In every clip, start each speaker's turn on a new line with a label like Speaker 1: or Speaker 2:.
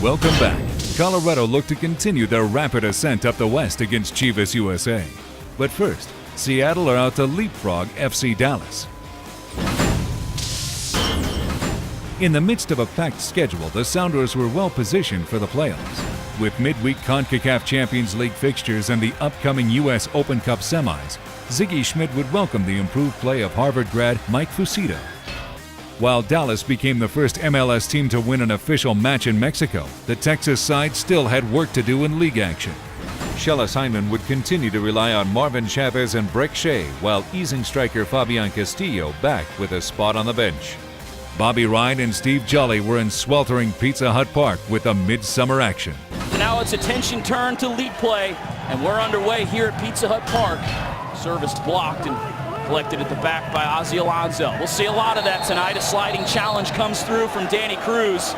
Speaker 1: Welcome back. Colorado look to continue their rapid ascent up the west against Chivas USA. But first, Seattle are out to leapfrog FC Dallas. In the midst of a packed schedule, the Sounders were well positioned for the playoffs. With midweek CONCACAF Champions League fixtures and the upcoming U.S. Open Cup semis, Ziggy Schmidt would welcome the improved play of Harvard grad Mike Fucito. While Dallas became the first MLS team to win an official match in Mexico, the Texas side still had work to do in league action. Sheila Hyndman would continue to rely on Marvin Chavez and Breck Shea, while easing striker Fabian Castillo back with a spot on the bench. Bobby Ryan and Steve Jolly were in sweltering Pizza Hut Park with the midsummer action.
Speaker 2: Now it's attention turned to league play, and we're underway here at Pizza Hut Park. Service blocked and collected at the back by Ozzy Alonso. We'll see a lot of that tonight. A sliding challenge comes through from Danny Cruz,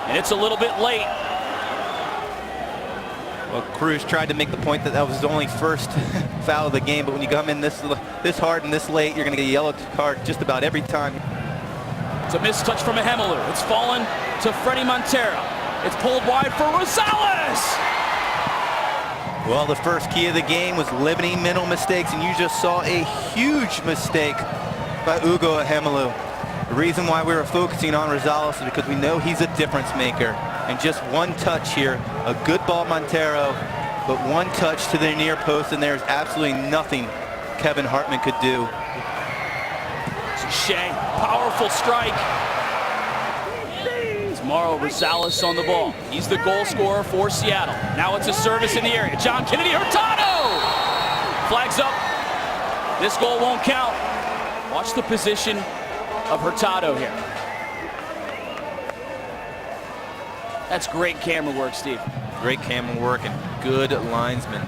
Speaker 2: and it's a little bit late.
Speaker 3: Well, Cruz tried to make the point that was the only first foul of the game, but when you come in this hard and this late, you're going to get a yellow card just about every time.
Speaker 2: It's a missed touch from Hemelu. It's fallen to Freddie Montero. It's pulled wide for Rosales.
Speaker 3: Well, the first key of the game was limiting mental mistakes, and you just saw a huge mistake by Hugo Hemelu. The reason why we were focusing on Rosales is because we know he's a difference maker. And just one touch here, a good ball Montero, but one touch to the near post, and there's absolutely nothing Kevin Hartman could do.
Speaker 2: Shea, powerful strike. It's Mauro Rosales on the ball. He's the goal scorer for Seattle. Now it's a service in the area. John Kennedy Hurtado! Flags up. This goal won't count. Watch the position of Hurtado here. That's great camera work, Steve.
Speaker 3: Great camera work and good linesman.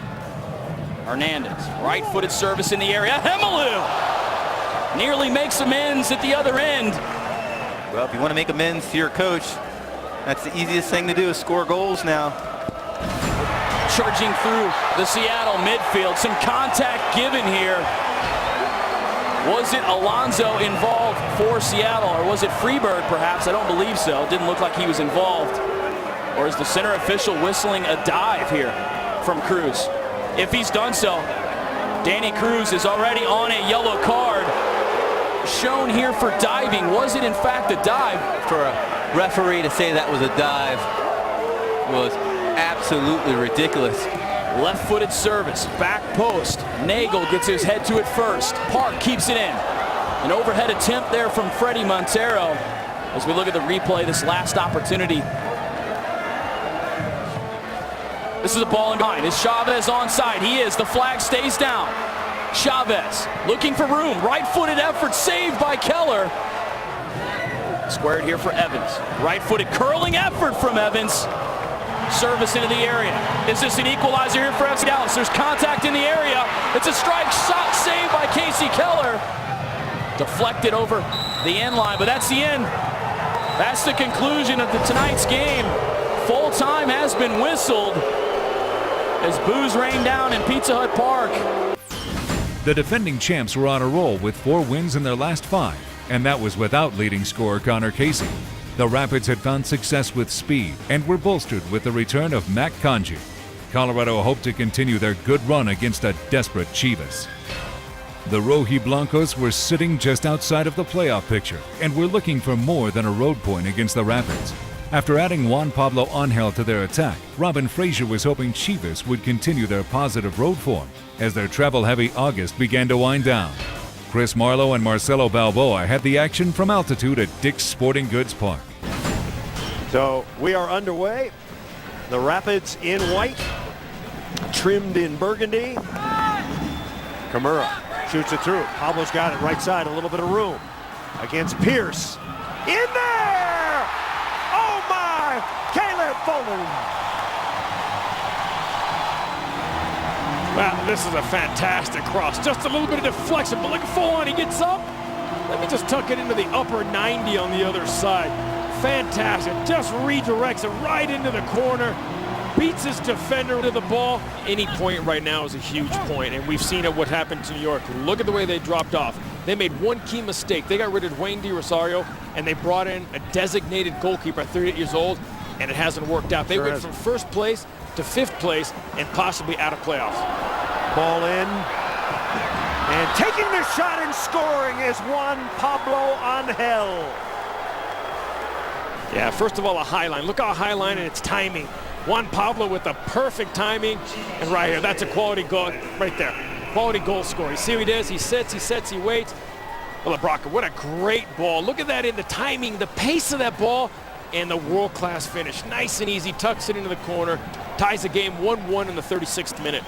Speaker 2: Hernandez, right-footed service in the area. Hemelu nearly makes amends at the other end.
Speaker 3: Well, if you want to make amends to your coach, that's the easiest thing to do, is score goals now.
Speaker 2: Charging through the Seattle midfield. Some contact given here. Was it Alonso involved for Seattle, or was it Freeberg perhaps? I don't believe so. It didn't look like he was involved. Or is the center official whistling a dive here from Cruz? If he's done so, Danny Cruz is already on a yellow card. Shown here for diving. Was it in fact a dive?
Speaker 3: For a referee to say that was a dive was absolutely ridiculous.
Speaker 2: Left-footed service, back post. Nagel gets his head to it first. Park keeps it in. An overhead attempt there from Freddie Montero. As we look at the replay, this last opportunity. This is a ball in behind. Is Chavez onside? He is. The flag stays down. Chavez looking for room. Right-footed effort saved by Keller. Squared here for Evans. Right-footed curling effort from Evans. Service into the area. Is this an equalizer here for FC Dallas? There's contact in the area. It's a strike shot saved by Casey Keller. Deflected over the end line, but that's the end. That's the conclusion of tonight's game. Full time has been whistled as boos rain down in Pizza Hut Park.
Speaker 1: The defending champs were on a roll with 4 wins in their last 5, and that was without leading scorer Connor Casey. The Rapids had found success with speed and were bolstered with the return of Matt Kanji. Colorado hoped to continue their good run against a desperate Chivas. The Rojiblancos were sitting just outside of the playoff picture and were looking for more than a road point against the Rapids. After adding Juan Pablo Angel to their attack, Robin Frazier was hoping Chivas would continue their positive road form as their travel-heavy August began to wind down. Chris Marlowe and Marcelo Balboa had the action from altitude at Dick's Sporting Goods Park.
Speaker 4: So we are underway. The Rapids in white, trimmed in burgundy. Kimura shoots it through. Pablo's got it right side, a little bit of room against Pierce. In there! Oh my! Caleb Foley!
Speaker 5: Wow, this is a fantastic cross. Just a little bit of deflection, but look at Foley, he gets up. Let me just tuck it into the upper 90 on the other side. Fantastic, just redirects it right into the corner. Beats his defender to the ball. Any point right now is a huge point, and we've seen it what happened to New York. Look at the way they dropped off. They made one key mistake. They got rid of Wayne De Rosario, and they brought in a designated goalkeeper at 38 years old. and it hasn't worked out. They went from first place to fifth place and possibly out of playoffs.
Speaker 4: Ball in. And taking the shot and scoring is Juan Pablo Angel.
Speaker 5: Yeah, first of all, a high line. Look how high line and its timing. Juan Pablo with the perfect timing. And right here, that's a quality goal right there. Quality goal scorer. You see what he does? He sets, he waits. Well, LeBron, what a great ball. Look at that in the timing, the pace of that ball, and the world-class finish. Nice and easy, tucks it into the corner, ties the game 1-1 in the 36th minute.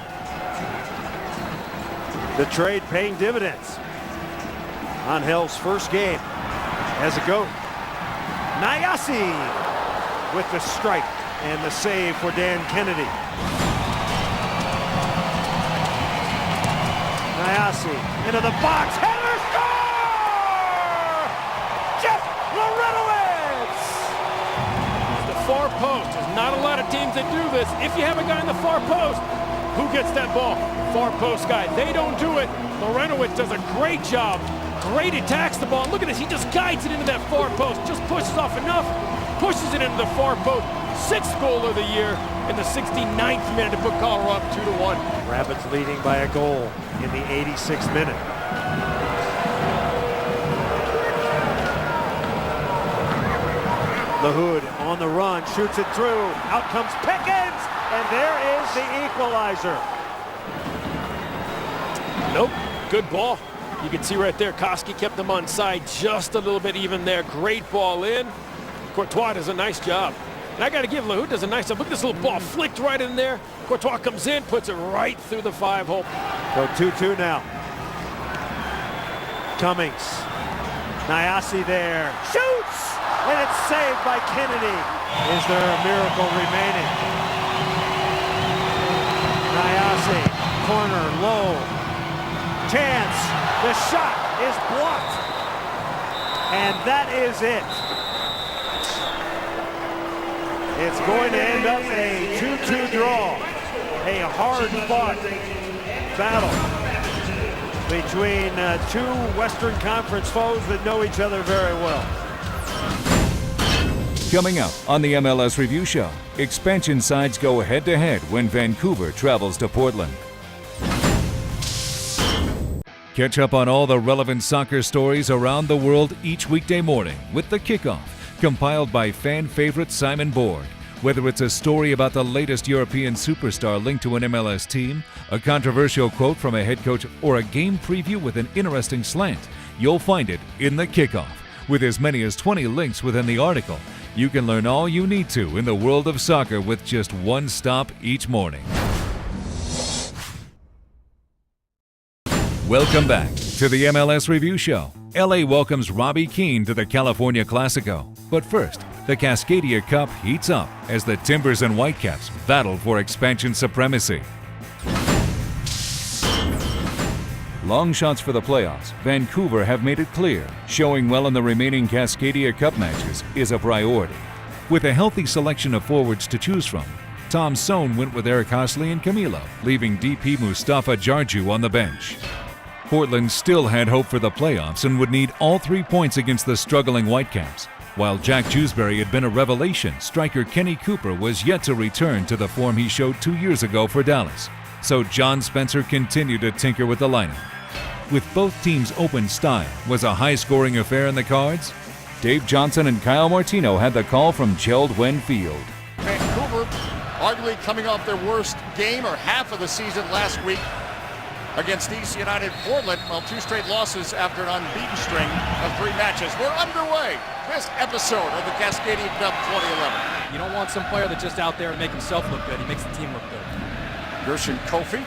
Speaker 4: The trade paying dividends. Angel's first game as a GOAT. Nayasi with the strike and the save for Dan Kennedy. Nayasi into the box, header, score! Jeff Lorenowitz!
Speaker 5: The far post. There's not a lot of teams that do this. If you have a guy in the far post, who gets that ball? Far post guy. They don't do it. Lorenowitz does a great job. Great attacks the ball. Look at this. He just guides it into that far post. Just pushes off enough. Pushes it into the far post. 6th goal of the year in the 69th minute to put Colorado up 2-1.
Speaker 4: Rapids leading by a goal in the 86th minute. LaHood on the run, shoots it through. Out comes Pickens, and there is the equalizer.
Speaker 5: Nope, good ball. You can see right there, Koski kept them on side just a little bit even there. Great ball in. Courtois does a nice job. And I got to give LaHood does a nice job. Look at this little ball flicked right in there. Courtois comes in, puts it right through the 5-hole.
Speaker 4: So 2-2 now. Cummings. Nayasi there. Shoots! And it's saved by Kennedy. Is there a miracle remaining? Nayasi. Corner, low. Chance. The shot is blocked. And that is it. It's going to end up a 2-2 draw. A hard-fought battle between two Western Conference foes that know each other very well.
Speaker 1: Coming up on the MLS Review Show, expansion sides go head-to-head when Vancouver travels to Portland. Catch up on all the relevant soccer stories around the world each weekday morning with The Kickoff, compiled by fan favorite Simon Board. Whether it's a story about the latest European superstar linked to an MLS team, a controversial quote from a head coach, or a game preview with an interesting slant, you'll find it in The Kickoff. With as many as 20 links within the article, you can learn all you need to in the world of soccer with just one stop each morning. Welcome back to the MLS Review Show. LA welcomes Robbie Keane to the California Classico. But first, the Cascadia Cup heats up as the Timbers and Whitecaps battle for expansion supremacy. Long shots for the playoffs, Vancouver have made it clear showing well in the remaining Cascadia Cup matches is a priority. With a healthy selection of forwards to choose from, Tom Sohn went with Eric Hosley and Camilo, leaving DP Mustafa Jarju on the bench. Portland still had hope for the playoffs and would need all 3 points against the struggling Whitecaps. While Jack Jewsbury had been a revelation, striker Kenny Cooper was yet to return to the form he showed 2 years ago for Dallas. So John Spencer continued to tinker with the lineup. With both teams' open style, was a high-scoring affair in the cards? Dave Johnson and Kyle Martino had the call from Cheldwen Field.
Speaker 6: Vancouver arguably coming off their worst game or half of the season last week against DC United Portland. Well, 2 straight losses after an unbeaten string of 3 matches. We're underway. This episode of the Cascadia Cup 2011.
Speaker 2: You don't want some player that's just out there and make himself look good. He makes the team look good.
Speaker 6: Gershon Kofi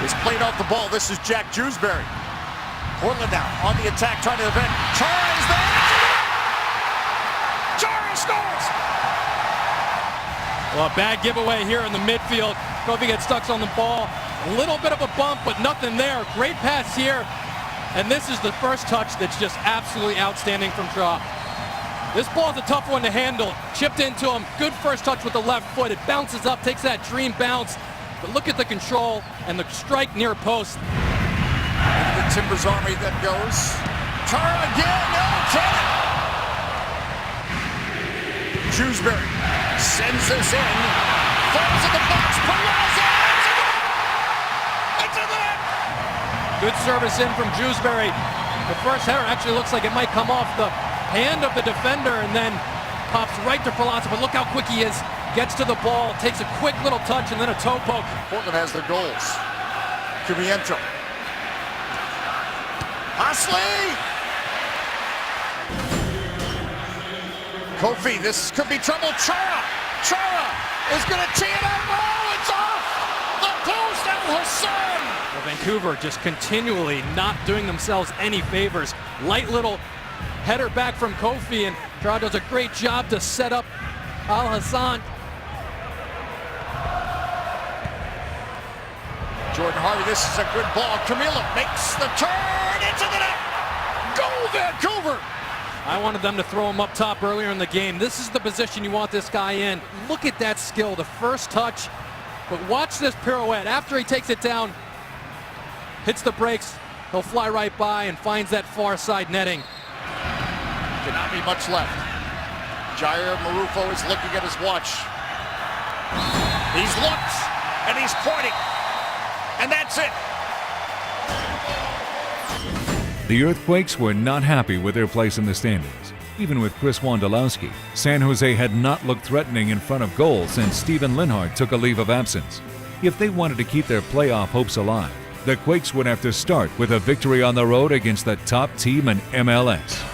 Speaker 6: is played off the ball. This is Jack Jewsbury. Portland now on the attack, trying to defend. Chara is there. Chara scores!
Speaker 2: Well, a bad giveaway here in the midfield. Kofi gets stuck on the ball. A little bit of a bump, but nothing there. Great pass here. And this is the first touch that's just absolutely outstanding from Chara. This ball's a tough one to handle. Chipped into him. Good first touch with the left foot. It bounces up, takes that dream bounce. But look at the control and the strike near post.
Speaker 6: Into the Timbers Army that goes. Chara again. No, Shrewsbury sends this in. Falls in the box. Peraza into the net.
Speaker 7: Good service in from Shrewsbury. The first header actually looks like it might come off the hand of the defender and then pops right to Peraza. But look how quick he is. Gets to the ball, takes a quick little touch, and then a toe poke.
Speaker 6: Portland has their goals. Cumiento. Osley! Kofi, this could be trouble. Chara is going to tee it up. Oh, it's off the post. Al Hassan.
Speaker 7: Well, Vancouver just continually not doing themselves any favors. Light little header back from Kofi, and Chara does a great job to set up Al Hassan.
Speaker 6: Jordan Harvey, this is a good ball. Camilo makes the turn into the net. Goal, Vancouver.
Speaker 7: I wanted them to throw him up top earlier in the game. This is the position you want this guy in. Look at that skill, the first touch. But watch this pirouette. After he takes it down, hits the brakes, he'll fly right by and finds that far side netting.
Speaker 6: Cannot be much left. Jair Marufo is looking at his watch. He's looked and he's pointing. And that's it.
Speaker 1: The Earthquakes were not happy with their place in the standings. Even with Chris Wondolowski, San Jose had not looked threatening in front of goal since Steven Linhart took a leave of absence. If they wanted to keep their playoff hopes alive, the Quakes would have to start with a victory on the road against the top team in MLS.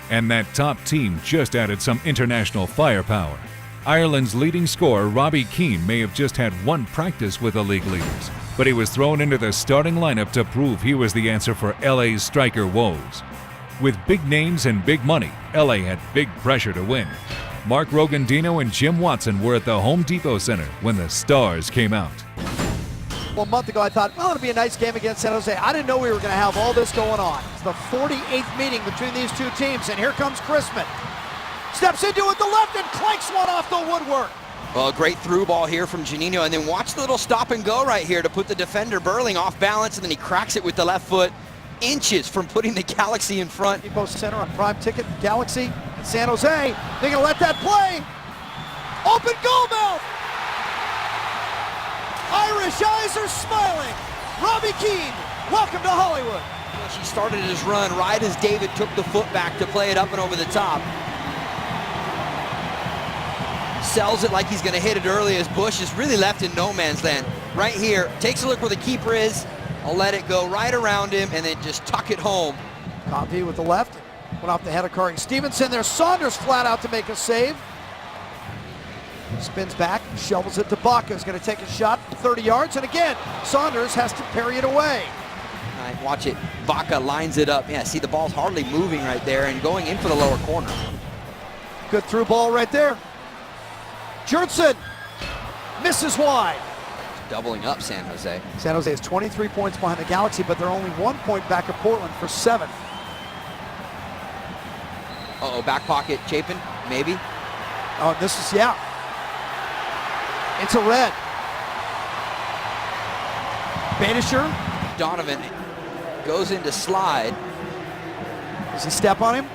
Speaker 1: And that top team just added some international firepower. Ireland's leading scorer, Robbie Keane, may have just had one practice with the league leaders, but he was thrown into the starting lineup to prove he was the answer for LA's striker woes. With big names and big money, LA had big pressure to win. Mark Rogandino and Jim Watson were at the Home Depot Center when the stars came out.
Speaker 8: Well, a month ago, I thought, well, it'll be a nice game against San Jose. I didn't know we were going to have all this going on. It's the 48th meeting between these two teams, and here comes Chrisman. Steps into it with the left and clanks one off the woodwork.
Speaker 9: Well, a great through ball here from Janino, and then watch the little stop and go right here to put the defender Burling off balance, and then he cracks it with the left foot, inches from putting the Galaxy in front.
Speaker 8: Depot Center on prime ticket, Galaxy, and San Jose. They're going to let that play. Open goal mouth. Irish eyes are smiling. Robbie Keane, welcome to Hollywood.
Speaker 9: She started his run right as David took the foot back to play it up and over the top. Sells it like he's going to hit it early as Bush is really left in no man's land. Right here, takes a look where the keeper is. I'll let it go right around him and then just tuck it home.
Speaker 8: Copy with the left. Went off the head of Corey Stevenson. There's Saunders flat out to make a save. Spins back, shovels it to Baca. Is going to take a shot 30 yards. And again, Saunders has to parry it away.
Speaker 9: All right, watch it. Baca lines it up. Yeah, see the ball's hardly moving right there and going in for the lower corner.
Speaker 8: Good through ball right there. Jurtson misses wide.
Speaker 9: Doubling up San Jose.
Speaker 8: San Jose is 23 points behind the Galaxy, but they're only 1 point back of Portland for 7th.
Speaker 9: Uh-oh, back pocket, Chapin, maybe.
Speaker 8: Oh, this is, yeah. It's a red. Banisher.
Speaker 9: Donovan goes into slide.
Speaker 8: Does he step on him?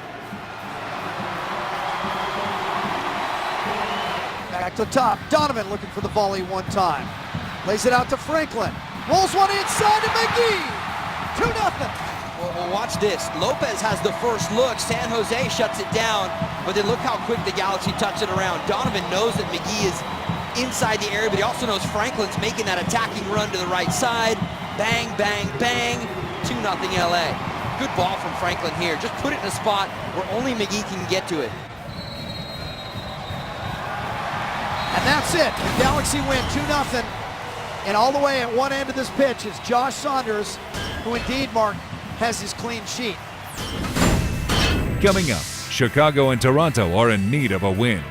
Speaker 8: Back to top. Donovan looking for the volley one time. Lays it out to Franklin. Rolls one inside to McGee. 2-0.
Speaker 9: Well, watch this. Lopez has the first look. San Jose shuts it down. But then look how quick the Galaxy touch it around. Donovan knows that McGee is inside the area, but he also knows Franklin's making that attacking run to the right side. Bang, bang, bang. 2-0 LA. Good ball from Franklin here. Just put it in a spot where only McGee can get to it.
Speaker 8: And that's it. The Galaxy win 2-0. And all the way at one end of this pitch is Josh Saunders, who indeed, Mark, has his clean sheet.
Speaker 1: Coming up, Chicago and Toronto are in need of a win.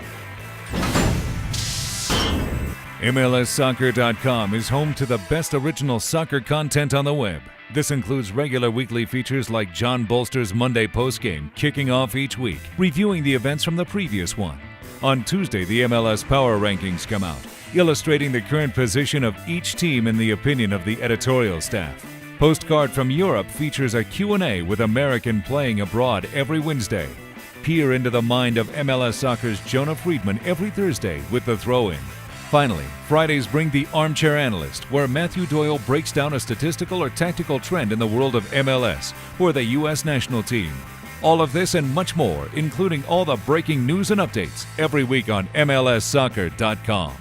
Speaker 1: MLSsoccer.com is home to the best original soccer content on the web. This includes regular weekly features like John Bolster's Monday postgame, kicking off each week, reviewing the events from the previous one. On Tuesday, the MLS Power Rankings come out, illustrating the current position of each team in the opinion of the editorial staff. Postcard from Europe features a Q&A with American playing abroad every Wednesday. Peer into the mind of MLS Soccer's Jonah Friedman every Thursday with The Throw-In. Finally, Fridays bring The Armchair Analyst, where Matthew Doyle breaks down a statistical or tactical trend in the world of MLS or the U.S. national team. All of this and much more, including all the breaking news and updates, every week on MLSsoccer.com.